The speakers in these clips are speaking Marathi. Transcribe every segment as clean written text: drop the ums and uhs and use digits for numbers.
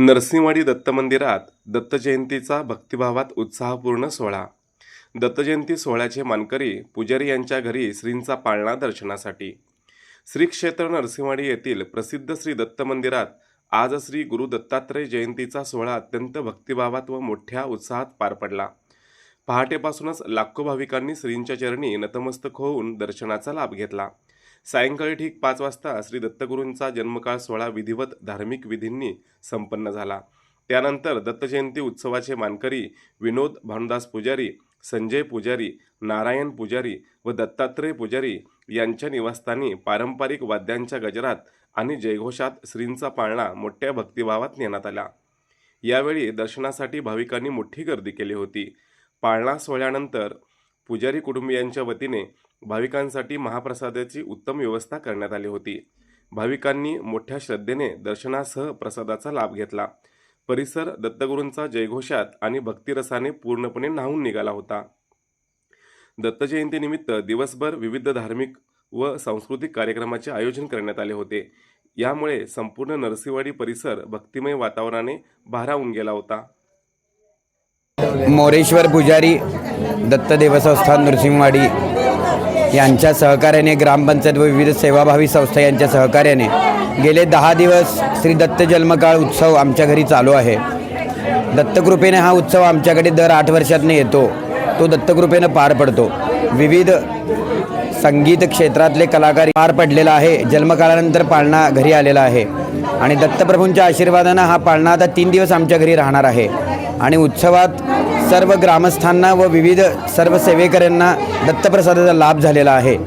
नरसिंहवाडी दत्त मंदिरात दत्त जयंतीचा भक्तिभावात उत्साहपूर्ण सोहळा। दत्त जयंती सोहळ्याचे मानकरी पुजारी यांच्या घरी श्रींचा पाळणा दर्शनासाठी। श्री क्षेत्र नरसिंहवाडी येथील प्रसिद्ध श्री दत्त मंदिरात आज श्री गुरु दत्तात्रय जयंतीचा सोहळा अत्यंत भक्तिभावात व मोठ्या उत्साहात पार पडला। पहाटेपासूनच लाखो भाविकांनी श्रींच्या चरणी नतमस्तक होऊन दर्शनाचा लाभ घेतला। सायंकाळी ठीक 5 वाजता श्री दत्तगुरूंचा जन्मकाळ सोहळा विधिवत धार्मिक विधींनी संपन्न झाला। त्यानंतर दत्त जयंती उत्सवाचे मानकरी विनोद भानुदास पुजारी, संजय पुजारी, नारायण पुजारी व दत्तात्रय पुजारी यांच्या निवासस्थानी पारंपरिक वाद्यांच्या गजरात आणि जयघोषात श्रींचा पाळणा मोठ्या भक्तिभावात नेण्यात आला। यावेळी दर्शनासाठी भाविकांनी मोठी गर्दी केली होती। पाळणा सोहळ्यानंतर पुजारी कुटुंबियांच्या वतीने भाविकांसाठी महाप्रसादाची उत्तम व्यवस्था करण्यात आली होती। भाविकांनी मोठ्या श्रद्धेने दर्शनासह प्रसादाचा लाभ घेतला। परिसर दत्तगुरूंचा जयघोषात आणि भक्तिरसाने पूर्णपणे न्हाऊन निघाला होता। दत्त जयंतीनिमित्त दिवसभर विविध धार्मिक व सांस्कृतिक कार्यक्रमाचे आयोजन करण्यात आले होते। यामुळे संपूर्ण नरसिंहवाडी परिसर भक्तिमय वातावरणाने भारावून गेला होता। मोरेश्वर पुजारी दत्त देवस्थान नरसिंहवाडी यांच्या सहकार्याने ग्रामपंचायत व विविध सेवाभावी संस्था यांच्या सहकार्याने गेले 10 दिवस श्री दत्त जन्मकाळ उत्सव आमच्या घरी चालू आहे। दत्तकृपेने हा उत्सव आमच्याकडे दर 8 वर्षातून येतो। तो दत्तकृपेने पार पडतो। विविध संगीत क्षेत्रातले कलाकार पार पडलेला आहे। जन्मकाळानंतर पाळणा घरी आलेला आहे आणि दत्तप्रभूंच्या आशीर्वादाने हा पाळणा आता 3 दिवस आमच्या घरी राहणार आहे आणि उत्सवात सर्व ग्रामस्थांना व विविध सर्व सेवेकऱ्यांना दत्तप्रसादाचा लाभ झालेला आहे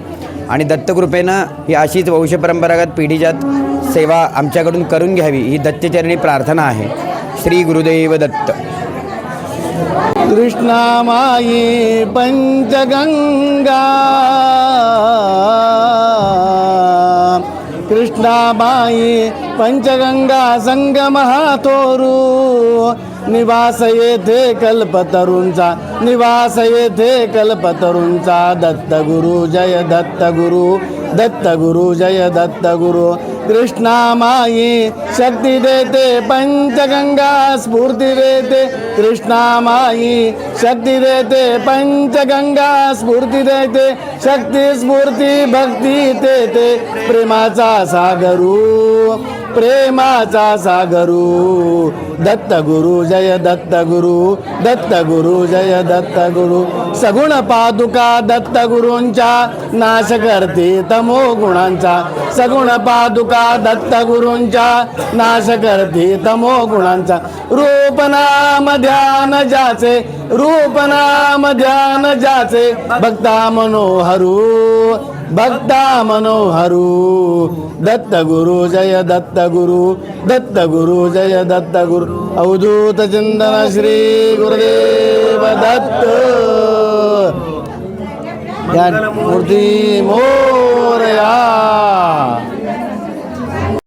आणि दत्तकृपेनं ही अशीच वंशपरंपरागत पिढीजात सेवा आमच्याकडून करून घ्यावी ही दत्तचरणी प्रार्थना आहे। श्री गुरुदेव दत्त। कृष्णामायी पंचगंगा, कृष्णामायी पंचगंगा संगमहा तोरू, निवास येथे कल्पतरूंचा, निवास येथे कल्पतरूंचा। दत्तगुरु जय दत्तगुरु, दत्तगुरु जय दत्तगुरु। कृष्णामायी शक्ती देते पंचगंगा स्फूर्ती देते, कृष्णामायी शक्ती देते पंचगंगा स्फूर्ती देते, शक्ती स्फूर्ती भक्ती देते, प्रेमाचा सागरू, प्रेमाचा सागरू। दत्तगुरु जय दत्तगुरु, दत्तगुरु जय दत्तगुरु। सगुण पादुका दत्तगुरूंच्या नाश करते तमो गुणांचा, सगुण पादुका दत्तगुरूंच्या नाश करते तमो गुणांचा। रूप नाम ध्यान ज्याचे, रूप नाम ध्यान ज्याचे, भक्ता मनोहरू, भक्ता मनोहरू। दत्तगुरु जय दत्तगुरु, दत्तगुरु जय दत्तगुरु। अवधूत चिंतन श्री गुरुदेव दत्त। मूर्ती मोरया।